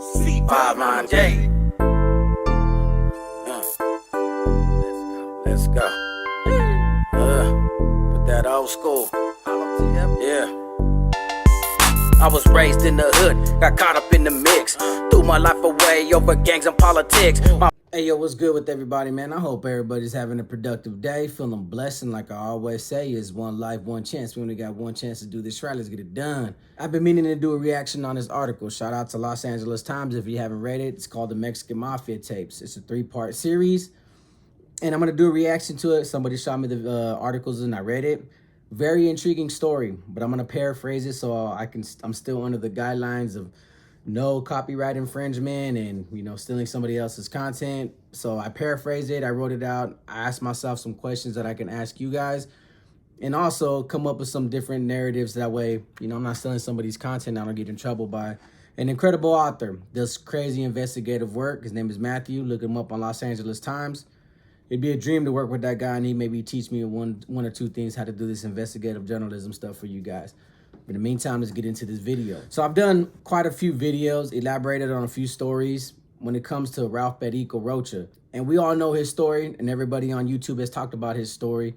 C5 J. Let's go. Put that old school. Yeah. I was raised in the hood, got caught up in the mix. Threw my life away over gangs and politics. Hey yo, what's good with everybody, man? I hope everybody's having a productive day, feeling blessed, and like I always say, is one life, one chance. We only got one chance to do this right. Let's get it done. I've been meaning to do a reaction on this article. Shout out to Los Angeles Times if you haven't read it. It's called The Mexican Mafia Tapes. It's a 3-part series, and I'm gonna do a reaction to it. Somebody shot me the articles and I read it. Very intriguing story, but I'm gonna paraphrase it so I'm still under the guidelines of no copyright infringement and, you know, stealing somebody else's content. So I paraphrased it, I wrote it out, I asked myself some questions that I can ask you guys, and also come up with some different narratives. That way, you know, I'm not stealing somebody's content, I don't get in trouble by an incredible author. Does crazy investigative work. His name is Matthew. Look him up on Los Angeles Times. It'd be a dream to work with that guy, and he maybe teach me one or two things how to do this investigative journalism stuff for you guys. But in the meantime, let's get into this video. So I've done quite a few videos, elaborated on a few stories when it comes to Ralph Perico Rocha. And we all know his story, and everybody on YouTube has talked about his story.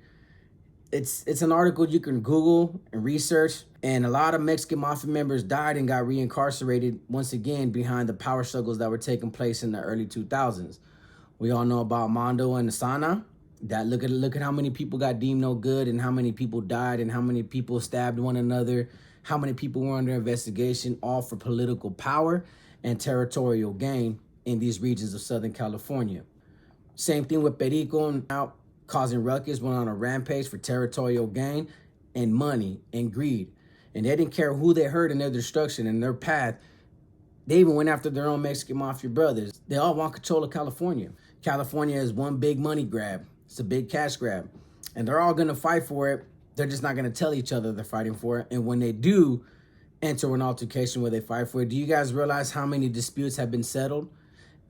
It's an article you can Google and research, and a lot of Mexican Mafia members died and got reincarcerated once again behind the power struggles that were taking place in the early 2000s. We all know about Mondo and Asana. That look at how many people got deemed no good, and how many people died, and how many people stabbed one another, how many people were under investigation, all for political power and territorial gain in these regions of Southern California. Same thing with Perico, out causing ruckus, went on a rampage for territorial gain and money and greed. And they didn't care who they hurt in their destruction and their path. They even went after their own Mexican Mafia brothers. They all want control of California. California is one big money grab. It's a big cash grab. And they're all going to fight for it. They're just not going to tell each other they're fighting for it. And when they do enter an altercation where they fight for it, do you guys realize how many disputes have been settled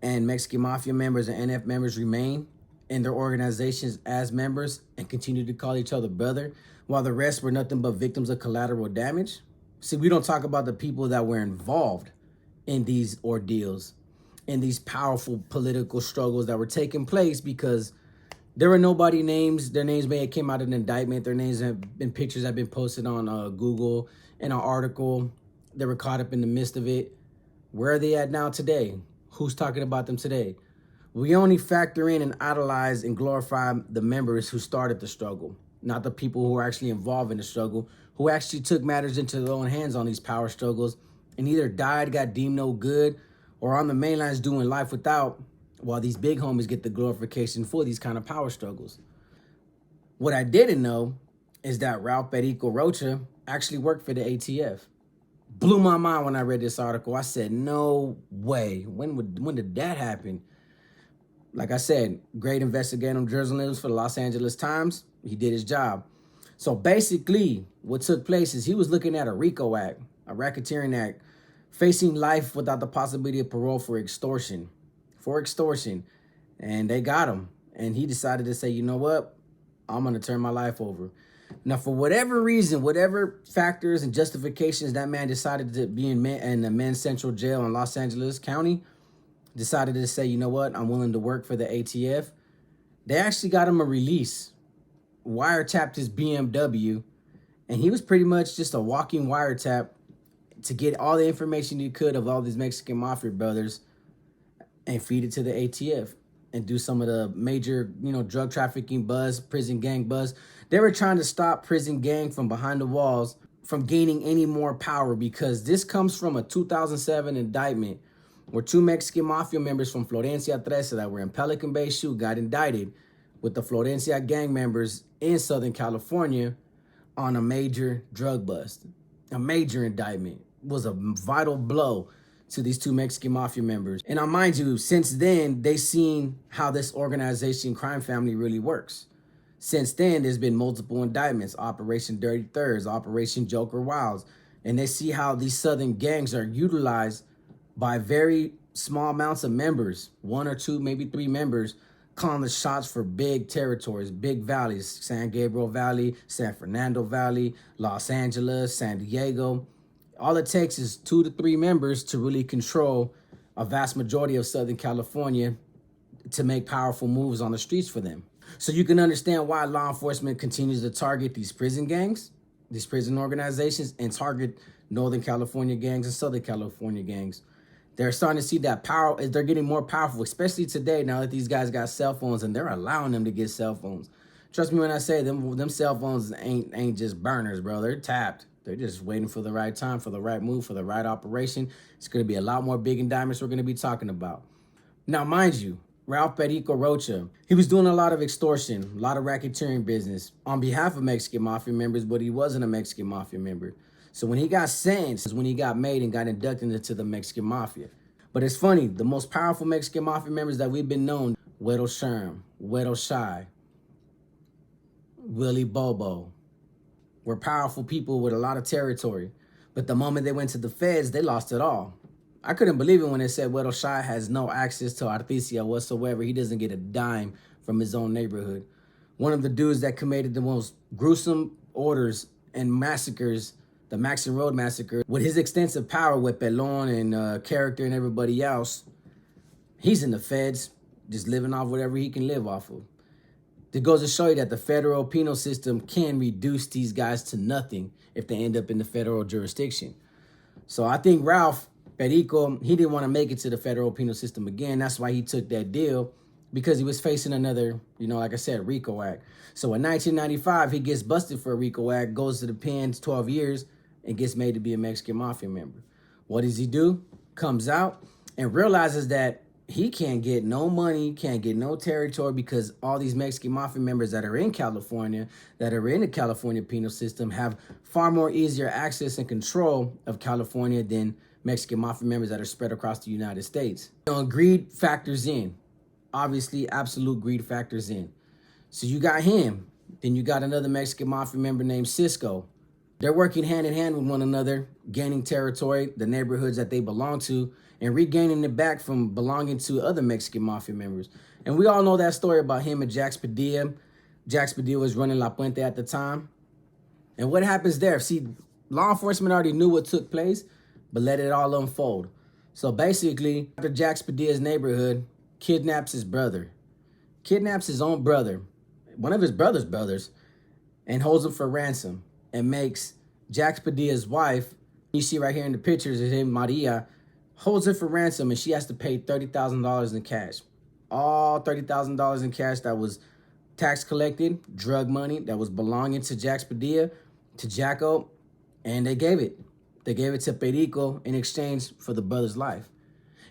and Mexican Mafia members and NF members remain in their organizations as members and continue to call each other brother, while the rest were nothing but victims of collateral damage? See, we don't talk about the people that were involved in these ordeals, in these powerful political struggles that were taking place, because there were nobody names. Their names may have came out in an indictment. Their names have been, pictures have been posted on Google in an article. They were caught up in the midst of it. Where are they at now today? Who's talking about them today? We only factor in and idolize and glorify the members who started the struggle, not the people who are actually involved in the struggle, who actually took matters into their own hands on these power struggles and either died, got deemed no good, or on the main lines doing life without, while these big homies get the glorification for these kind of power struggles. What I didn't know is that Ralph Perico Rocha actually worked for the ATF. Blew my mind when I read this article. I said, no way. When did that happen? Like I said, great investigative journalism for the Los Angeles Times. He did his job. So basically, what took place is he was looking at a RICO Act, a racketeering act, facing life without the possibility of parole for extortion. And they got him. And he decided to say, you know what? I'm going to turn my life over. Now, for whatever reason, whatever factors and justifications that man decided to be in the men's central jail in Los Angeles County, decided to say, you know what? I'm willing to work for the ATF. They actually got him a release, wiretapped his BMW, and he was pretty much just a walking wiretap to get all the information he could of all these Mexican Mafia brothers and feed it to the ATF and do some of the major, you know, drug trafficking buzz, prison gang buzz. They were trying to stop prison gang from behind the walls from gaining any more power, because this comes from a 2007 indictment where 2 Mexican Mafia members from Florencia 13 that were in Pelican Bay Shoot got indicted with the Florencia gang members in Southern California on a major drug bust. A major indictment. Was a vital blow to these 2 Mexican Mafia members. And I mind you, since then, they've seen how this organization crime family really works. Since then, there's been multiple indictments, Operation Dirty Thirds, Operation Joker Wilds, and they see how these Southern gangs are utilized by very small amounts of members, 1 or 2, maybe 3 members, calling the shots for big territories, big valleys, San Gabriel Valley, San Fernando Valley, Los Angeles, San Diego. All it takes is 2 to 3 members to really control a vast majority of Southern California to make powerful moves on the streets for them. So you can understand why law enforcement continues to target these prison gangs, these prison organizations, and target Northern California gangs and Southern California gangs. They're starting to see that power, they're getting more powerful, especially today now that these guys got cell phones and they're allowing them to get cell phones. Trust me when I say them cell phones ain't just burners, bro. They're tapped. They're just waiting for the right time, for the right move, for the right operation. It's going to be a lot more big and diamonds we're going to be talking about. Now, mind you, Ralph Perico Rocha, he was doing a lot of extortion, a lot of racketeering business on behalf of Mexican Mafia members, but he wasn't a Mexican Mafia member. So when he got sentenced, when he got made and got inducted into the Mexican Mafia. But it's funny, the most powerful Mexican Mafia members that we've been known, Güero Sherm, Güero Shy, Willie Bobo, were powerful people with a lot of territory. But the moment they went to the feds, they lost it all. I couldn't believe it when they said Güero Shy has no access to Artesia whatsoever. He doesn't get a dime from his own neighborhood. One of the dudes that committed the most gruesome orders and massacres, the Maxon Road massacre, with his extensive power with Pelon and Character and everybody else, he's in the feds, just living off whatever he can live off of. It goes to show you that the federal penal system can reduce these guys to nothing if they end up in the federal jurisdiction. So I think Ralph Perico, he didn't want to make it to the federal penal system again. That's why he took that deal, because he was facing another, like I said, RICO Act. So in 1995, he gets busted for a RICO Act, goes to the pen 12 years, and gets made to be a Mexican Mafia member. What does he do? Comes out and realizes that he can't get no money, can't get no territory, because all these Mexican Mafia members that are in California, that are in the California penal system, have far more easier access and control of California than Mexican Mafia members that are spread across the United States. Greed factors in. Obviously, absolute greed factors in. So you got him. Then you got another Mexican Mafia member named Cisco. They're working hand in hand with one another, gaining territory, the neighborhoods that they belong to, and regaining it back from belonging to other Mexican Mafia members. And we all know that story about him and Jax Padilla. Jax Padilla was running La Puente at the time. And what happens there? See, law enforcement already knew what took place, but let it all unfold. So basically, after Jax Padilla's neighborhood kidnaps his brother, kidnaps his own brother, one of his brother's brothers, and holds him for ransom, and makes Jax Padilla's wife, you see right here in the pictures, his name Maria, holds her for ransom, and she has to pay $30,000 in cash. All $30,000 in cash that was tax collected, drug money that was belonging to Jax Padilla, to Jacko, and they gave it. They gave it to Perico in exchange for the brother's life.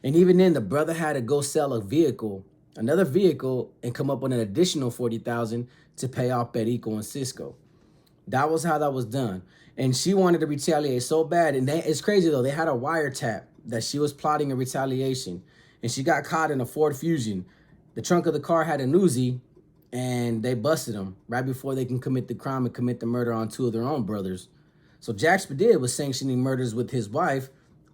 And even then, the brother had to go sell a vehicle, another vehicle, and come up with an additional $40,000 to pay off Perico and Cisco. That was how that was done. And she wanted to retaliate so bad. And it's crazy, though. They had a wiretap that she was plotting a retaliation. And she got caught in a Ford Fusion. The trunk of the car had an Uzi, and they busted him right before they can commit the crime and commit the murder on two of their own brothers. So Jax Padilla was sanctioning murders with his wife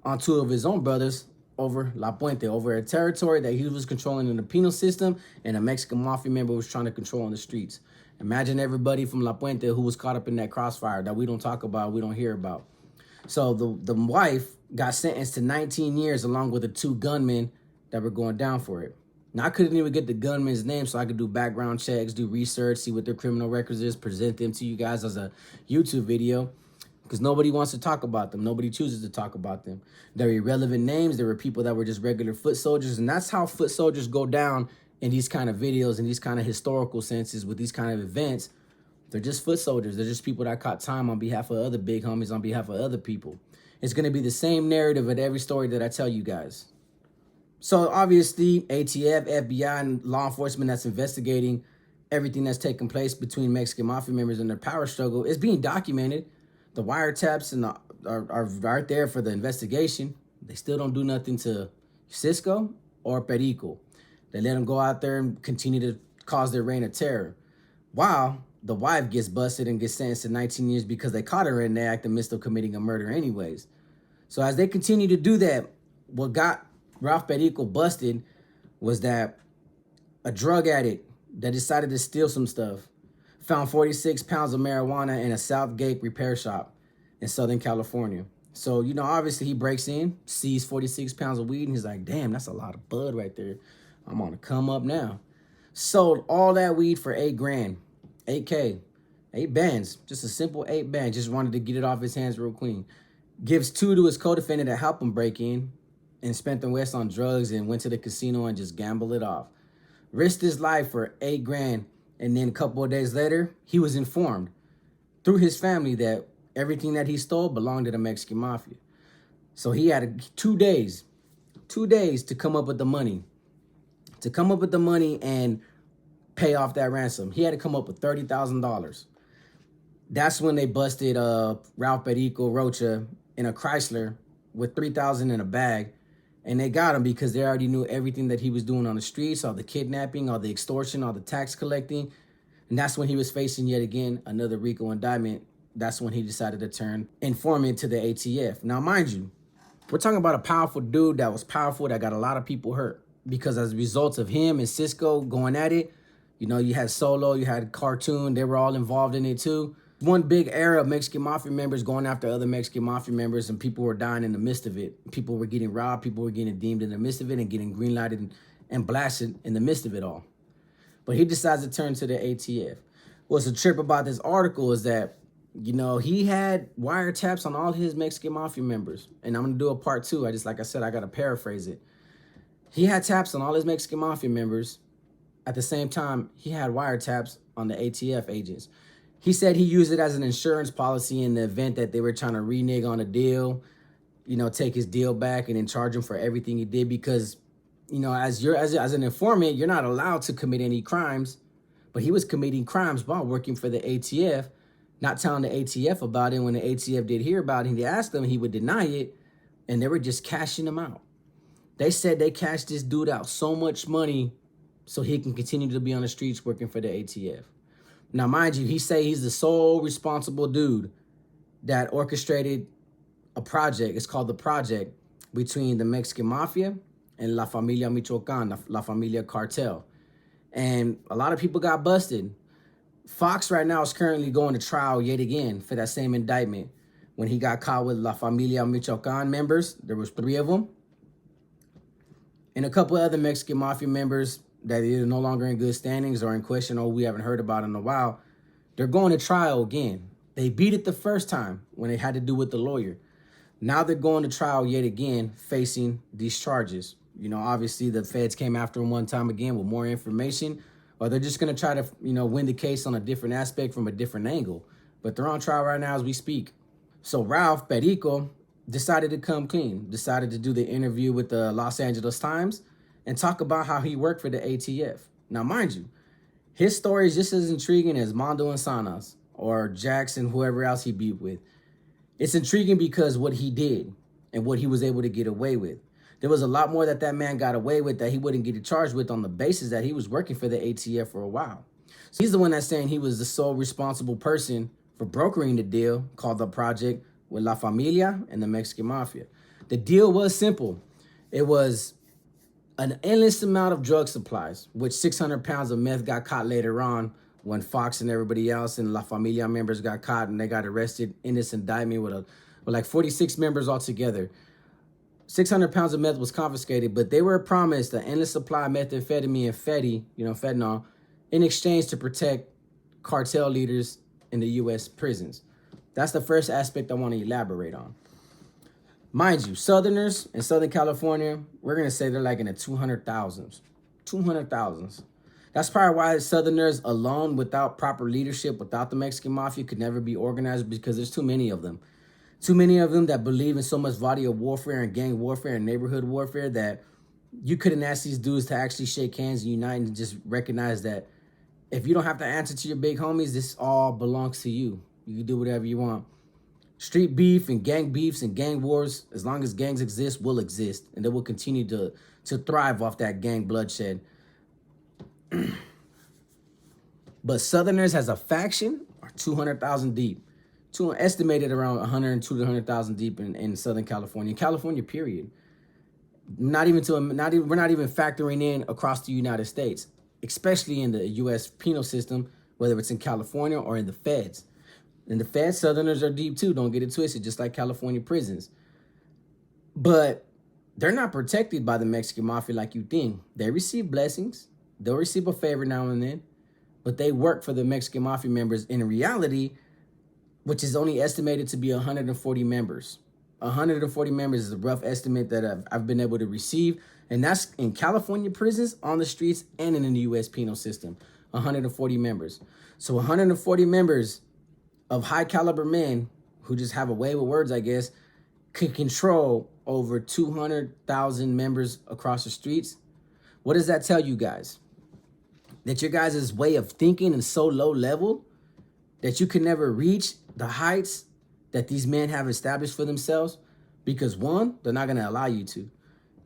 on two of his own brothers over La Puente, over a territory that he was controlling in the penal system and a Mexican Mafia member was trying to control on the streets. Imagine everybody from La Puente who was caught up in that crossfire that we don't talk about, we don't hear about. So the wife got sentenced to 19 years along with the two gunmen that were going down for it. Now, I couldn't even get the gunman's name so I could do background checks, do research, see what their criminal records is, present them to you guys as a YouTube video, because nobody wants to talk about them. Nobody chooses to talk about them. They're irrelevant names. There were people that were just regular foot soldiers, and that's how foot soldiers go down in these kind of videos and these kind of historical senses with these kind of events. They're just foot soldiers. They're just people that caught time on behalf of other big homies, on behalf of other people. It's going to be the same narrative at every story that I tell you guys. So obviously, ATF, FBI, and law enforcement that's investigating everything that's taking place between Mexican Mafia members and their power struggle is being documented. The wiretaps are right there for the investigation. They still don't do nothing to Cisco or Perico. They let them go out there and continue to cause their reign of terror. While the wife gets busted and gets sentenced to 19 years because they caught her in the act in the midst of committing a murder anyways. So as they continue to do that, what got Ralph Perico busted was that a drug addict that decided to steal some stuff found 46 pounds of marijuana in a Southgate repair shop in Southern California. So, you know, obviously he breaks in, sees 46 pounds of weed, and he's like, damn, that's a lot of bud right there. I'm on the come up now. Sold all that weed for 8 grand, 8K, 8 bands, just a simple 8 bands. Just wanted to get it off his hands real clean. Gives 2 to his co-defendant to help him break in, and spent the rest on drugs and went to the casino and just gambled it off. Risked his life for 8 grand, and then a couple of days later, he was informed through his family that everything that he stole belonged to the Mexican Mafia. So he had 2 days to come up with the money, and pay off that ransom. He had to come up with $30,000. That's when they busted Ralph Perico Rocha in a Chrysler with $3,000 in a bag, and they got him because they already knew everything that he was doing on the streets, all the kidnapping, all the extortion, all the tax collecting. And that's when he was facing yet again another RICO indictment. That's when he decided to turn informant to the ATF. Now, mind you, we're talking about a powerful dude that was powerful, that got a lot of people hurt. Because as a result of him and Cisco going at it, you know, you had Solo, you had Cartoon, they were all involved in it too. One big era of Mexican Mafia members going after other Mexican Mafia members, and people were dying in the midst of it. People were getting robbed, people were getting deemed in the midst of it, and getting green-lighted and blasted in the midst of it all. But he decides to turn to the ATF. What's a trip about this article is that, you know, he had wiretaps on all his Mexican Mafia members. And I'm going to do a part 2. Like I said, I got to paraphrase it. He had taps on all his Mexican Mafia members. At the same time, he had wiretaps on the ATF agents. He said he used it as an insurance policy in the event that they were trying to renege on a deal, you know, take his deal back and then charge him for everything he did. Because, you know, as an informant, you're not allowed to commit any crimes. But he was committing crimes while working for the ATF, not telling the ATF about it. When the ATF did hear about it, he asked them, he would deny it, and they were just cashing him out. They said they cashed this dude out so much money so he can continue to be on the streets working for the ATF. Now, mind you, he say he's the sole responsible dude that orchestrated a project. It's called The Project, between the Mexican Mafia and La Familia Michoacan, La Familia Cartel. And a lot of people got busted. Fox right now is currently going to trial yet again for that same indictment. When he got caught with La Familia Michoacan members, there was 3 of them. And a couple of other Mexican Mafia members that are no longer in good standings or in question, or we haven't heard about in a while, they're going to trial again. They beat it the first time when it had to do with the lawyer. Now they're going to trial yet again, facing these charges. You know, obviously the feds came after them one time again with more information, or they're just going to try to, you know, win the case on a different aspect from a different angle. But they're on trial right now as we speak. So Ralph Perico decided to come clean, decided to do the interview with the Los Angeles Times and talk about how he worked for the ATF. Now, mind you, his story is just as intriguing as Mondo Insanas or Jackson, whoever else he beat with. It's intriguing because what he did and what he was able to get away with. There was a lot more that man got away with that he wouldn't get charged with on the basis that he was working for the ATF for a while. So he's the one that's saying he was the sole responsible person for brokering the deal called The Project with La Familia and the Mexican Mafia. The deal was simple. It was an endless amount of drug supplies, which 600 pounds of meth got caught later on when Fox and everybody else and La Familia members got caught and they got arrested in this indictment with like 46 members altogether. 600 pounds of meth was confiscated, but they were promised an endless supply of methamphetamine and fentanyl, in exchange to protect cartel leaders in the U.S. prisons. That's the first aspect I want to elaborate on. Mind you, Southerners in Southern California, we're going to say they're like in the 200,000s. 200,000s. That's probably why Southerners alone, without proper leadership, without the Mexican Mafia, could never be organized, because there's too many of them. Too many of them that believe in so much body of warfare and gang warfare and neighborhood warfare that you couldn't ask these dudes to actually shake hands and unite and just recognize that if you don't have to answer to your big homies, this all belongs to you. You can do whatever you want. Street beef and gang beefs and gang wars, as long as gangs exist, will exist. And they will continue to thrive off that gang bloodshed. But Southerners as a faction are 200,000 deep. Estimated around 102 to 100,000 deep in Southern California. California, period. We're not even factoring in across the United States, especially in the U.S. penal system, whether it's in California or in the feds. And the Fed Southerners are deep too, don't get it twisted, just like California prisons. But they're not protected by the Mexican Mafia like you think. They receive blessings. They'll receive a favor now and then. But they work for the Mexican Mafia members in reality, which is only estimated to be 140 members. 140 members is a rough estimate that I've been able to receive. And that's in California prisons, on the streets, and in the U.S. penal system. 140 members. So 140 members of high caliber men who just have a way with words, I guess, could control over 200,000 members across the streets. What does that tell you guys? That your guys' way of thinking is so low level that you can never reach the heights that these men have established for themselves? Because one, they're not going to allow you to.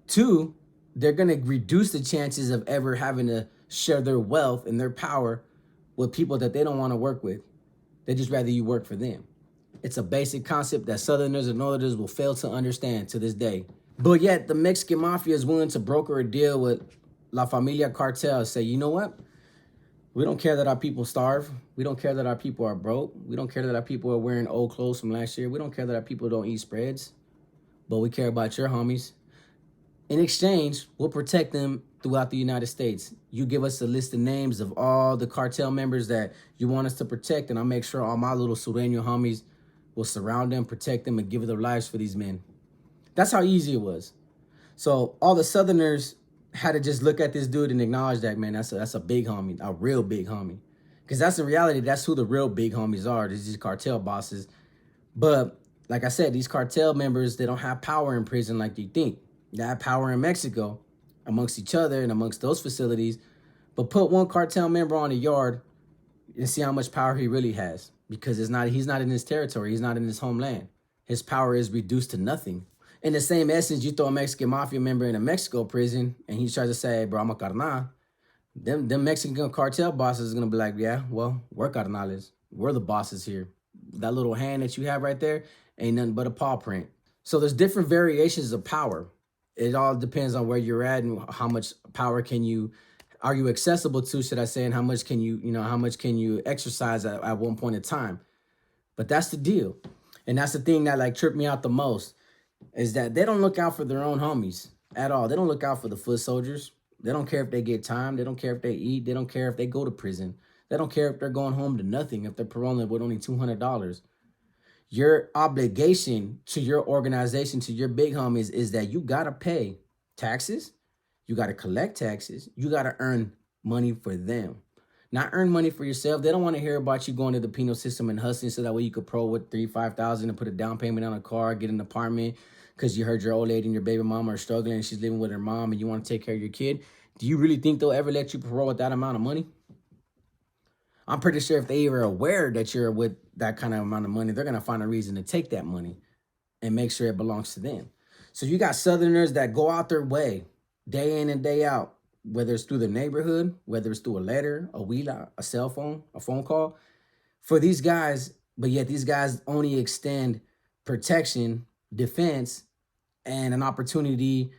Two, they're going to reduce the chances of ever having to share their wealth and their power with people that they don't want to work with. They just rather you work for them. It's a basic concept that Southerners and Northerners will fail to understand to this day. But yet, the Mexican Mafia is willing to broker a deal with La Familia Cartel, say, you know what? We don't care that our people starve. We don't care that our people are broke. We don't care that our people are wearing old clothes from last year. We don't care that our people don't eat spreads. But we care about your homies. In exchange, we'll protect them throughout the United States. You give us a list of names of all the cartel members that you want us to protect, and I'll make sure all my little Sureño homies will surround them, protect them, and give their lives for these men. That's how easy it was. So all the Southerners had to just look at this dude and acknowledge that, man, that's a big homie, a real big homie. Because that's in reality, that's who the real big homies are. These cartel bosses. But like I said, these cartel members, they don't have power in prison like you think. They have power in Mexico amongst each other and amongst those facilities. But put one cartel member on a yard and see how much power he really has. Because he's not in his territory. He's not in his homeland. His power is reduced to nothing. In the same essence, you throw a Mexican Mafia member in a Mexico prison and he tries to say, hey, bro, I'm a carnal. Them Mexican cartel bosses is going to be like, yeah, well, we're carnales. We're the bosses here. That little hand that you have right there ain't nothing but a paw print. So there's different variations of power. It all depends on where you're at and how much power are you accessible to, should I say, and how much can you exercise at one point in time. But that's the deal. And that's the thing that like tripped me out the most, is that they don't look out for their own homies at all. They don't look out for the foot soldiers. They don't care if they get time. They don't care if they eat. They don't care if they go to prison. They don't care if they're going home to nothing, if they're paroling with only $200. Your obligation to your organization, to your big homies, is that you got to pay taxes. You got to collect taxes. You got to earn money for them. Not earn money for yourself. They don't want to hear about you going to the penal system and hustling so that way you could pro with $3,000-$5,000 and put a down payment on a car, get an apartment because you heard your old lady and your baby mama are struggling and she's living with her mom and you want to take care of your kid. Do you really think they'll ever let you parole with that amount of money? I'm pretty sure if they are aware that you're with that kind of amount of money, they're going to find a reason to take that money and make sure it belongs to them. So you got Southerners that go out their way day in and day out, whether it's through the neighborhood, whether it's through a letter, a huila, a cell phone, a phone call, for these guys, but yet these guys only extend protection, defense, and an opportunity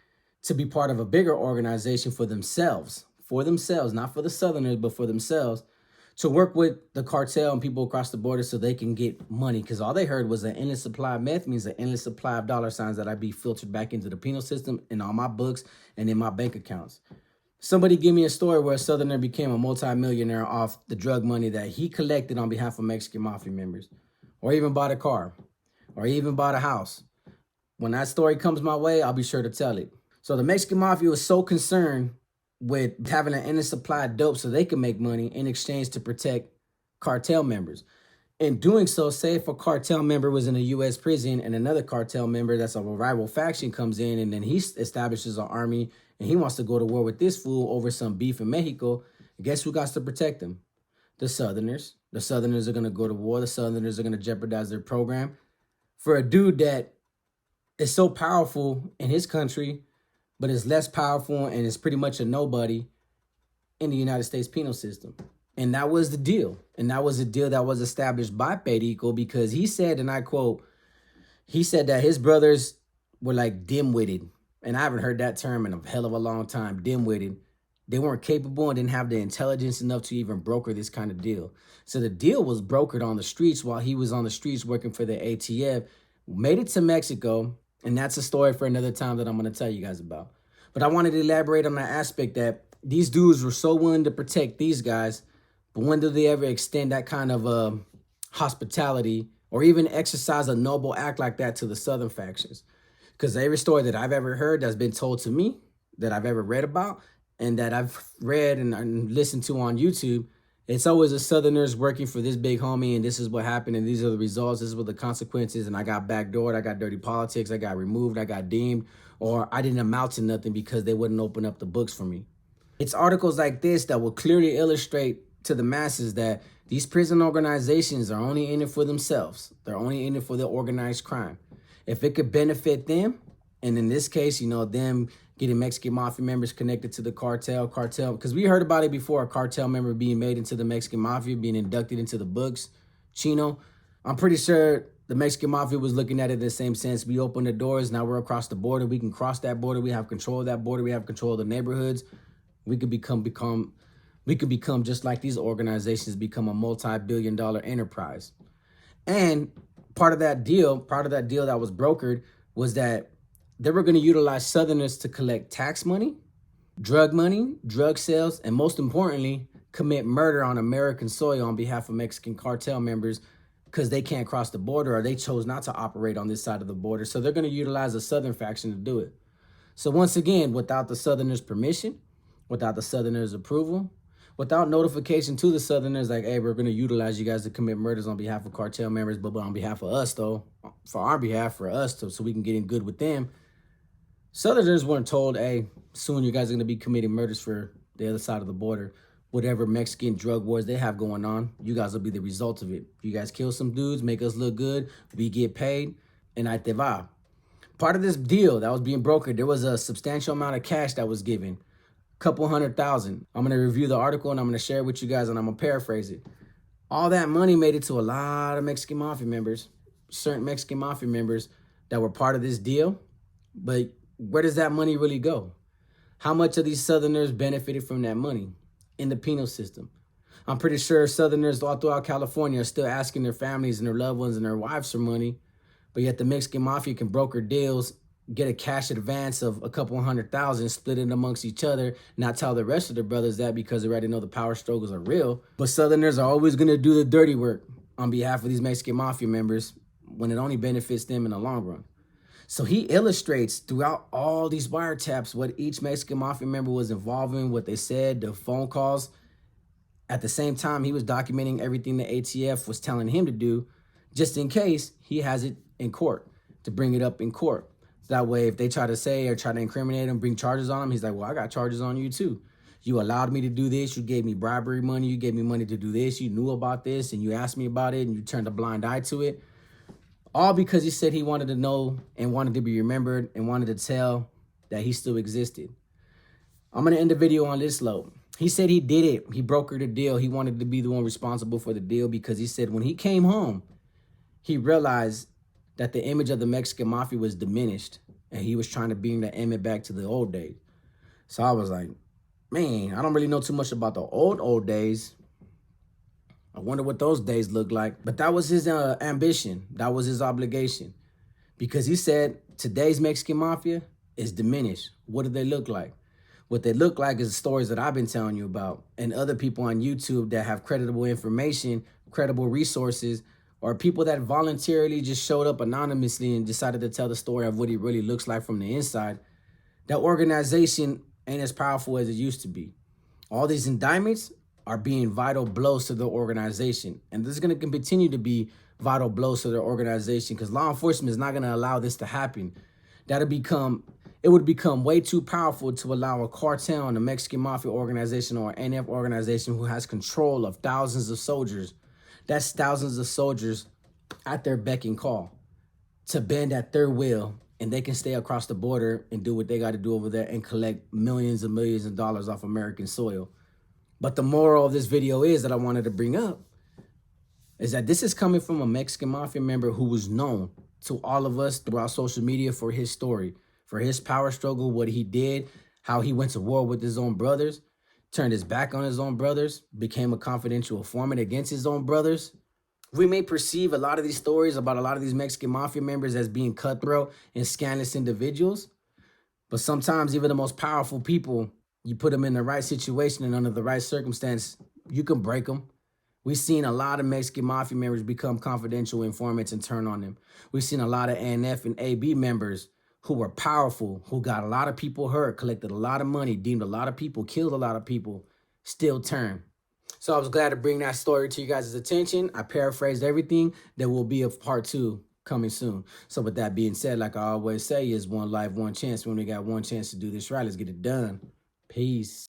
to be part of a bigger organization for themselves, not for the Southerners, but for themselves, to work with the cartel and people across the border so they can get money. Because all they heard was an endless supply of meth means an endless supply of dollar signs that I'd be filtered back into the penal system in all my books and in my bank accounts. Somebody give me a story where a Southerner became a multimillionaire off the drug money that he collected on behalf of Mexican Mafia members, or even bought a car, or even bought a house. When that story comes my way, I'll be sure to tell it. So the Mexican Mafia was so concerned with having an endless supply of dope so they can make money in exchange to protect cartel members. In doing so, say if a cartel member was in a U.S. prison and another cartel member that's a rival faction comes in and then he establishes an army and he wants to go to war with this fool over some beef in Mexico, guess who got to protect him? The Southerners. The Southerners are going to go to war. The Southerners are going to jeopardize their program for a dude that is so powerful in his country, but is less powerful and is pretty much a nobody in the United States penal system. And that was the deal. And that was a deal that was established by Perico because he said, and I quote, he said that his brothers were like dim-witted. And I haven't heard that term in a hell of a long time, dim-witted. They weren't capable and didn't have the intelligence enough to even broker this kind of deal. So the deal was brokered on the streets while he was on the streets working for the ATF, made it to Mexico, and that's a story for another time that I'm going to tell you guys about. But I wanted to elaborate on that aspect that these dudes were so willing to protect these guys, but when do they ever extend that kind of hospitality or even exercise a noble act like that to the Southern factions? Because every story that I've ever heard that's been told to me, that I've ever read about, and that I've read and listened to on YouTube, it's always the Southerners working for this big homie, and this is what happened, and these are the results, this is what the consequences, and I got backdoored, I got dirty politics, I got removed, I got deemed, or I didn't amount to nothing because they wouldn't open up the books for me. It's articles like this that will clearly illustrate to the masses that these prison organizations are only in it for themselves. They're only in it for the organized crime. If it could benefit them, and in this case, you know, them getting Mexican Mafia members connected to the cartel, because we heard about it before, a cartel member being made into the Mexican Mafia, being inducted into the books, Chino. I'm pretty sure the Mexican Mafia was looking at it in the same sense. We open the doors, now we're across the border, we can cross that border, we have control of that border, we have control of the neighborhoods. We could become just like these organizations, become a multi-billion-dollar enterprise. And part of that deal that was brokered was that they were going to utilize Southerners to collect tax money, drug sales, and most importantly, commit murder on American soil on behalf of Mexican cartel members because they can't cross the border or they chose not to operate on this side of the border. So they're going to utilize a Southern faction to do it. So once again, without the Southerners' permission, without the Southerners' approval, without notification to the Southerners, like, hey, we're going to utilize you guys to commit murders on behalf of cartel members, but on behalf of us, though, for our behalf, for us, so we can get in good with them. Southerners weren't told, hey, soon you guys are going to be committing murders for the other side of the border. Whatever Mexican drug wars they have going on, you guys will be the result of it. You guys kill some dudes, make us look good, we get paid, and ahí te va. Part of this deal that was being brokered, there was a substantial amount of cash that was given. Couple $100,000. I'm going to review the article and I'm going to share it with you guys and I'm going to paraphrase it. All that money made it to a lot of Mexican Mafia members, certain Mexican Mafia members that were part of this deal. But where does that money really go? How much of these Southerners benefited from that money in the penal system? I'm pretty sure Southerners all throughout California are still asking their families and their loved ones and their wives for money, but yet the Mexican Mafia can broker deals, get a cash advance of a couple $100,000, split it amongst each other, not tell the rest of their brothers that because they already know the power struggles are real. But Southerners are always going to do the dirty work on behalf of these Mexican Mafia members when it only benefits them in the long run. So he illustrates throughout all these wiretaps what each Mexican Mafia member was involved in, what they said, the phone calls. At the same time, he was documenting everything the ATF was telling him to do, just in case he has it in court, to bring it up in court. That way, if they try to say or try to incriminate him, bring charges on him, he's like, well, I got charges on you too. You allowed me to do this. You gave me bribery money. You gave me money to do this. You knew about this and you asked me about it and you turned a blind eye to it. All because he said he wanted to know and wanted to be remembered and wanted to tell that he still existed. I'm going to end the video on this note. He said he did it. He brokered a deal. He wanted to be the one responsible for the deal because he said when he came home, he realized that the image of the Mexican Mafia was diminished and he was trying to bring that image back to the old days. So I was like, man, I don't really know too much about the old days. I wonder what those days look like. But that was his ambition. That was his obligation. Because he said today's Mexican Mafia is diminished. What do they look like? What they look like is the stories that I've been telling you about and other people on YouTube that have credible information, credible resources, or people that voluntarily just showed up anonymously and decided to tell the story of what he really looks like from the inside. That organization ain't as powerful as it used to be. All these indictments are being vital blows to the organization. And this is going to continue to be vital blows to their organization because law enforcement is not going to allow this to happen. It would become way too powerful to allow a cartel and a Mexican Mafia organization or an NF organization who has control of thousands of soldiers. That's thousands of soldiers at their beck and call to bend at their will, and they can stay across the border and do what they got to do over there and collect millions and millions of dollars off American soil. But the moral of this video is that I wanted to bring up is that this is coming from a Mexican Mafia member who was known to all of us throughout social media for his story, for his power struggle, what he did, how he went to war with his own brothers. turned his back on his own brothers, became a confidential informant against his own brothers. We may perceive a lot of these stories about a lot of these Mexican mafia members as being cutthroat and scandalous individuals, but sometimes even the most powerful people, you put them in the right situation and under the right circumstance, you can break them. We've seen a lot of Mexican mafia members become confidential informants and turn on them. We've seen a lot of ANF and AB members who were powerful, who got a lot of people hurt, collected a lot of money, deemed a lot of people, killed a lot of people, still turn. So I was glad to bring that story to you guys' attention. I paraphrased everything. There will be a part 2 coming soon. So with that being said, like I always say, is one life, one chance. When we got one chance to do this right, let's get it done. Peace.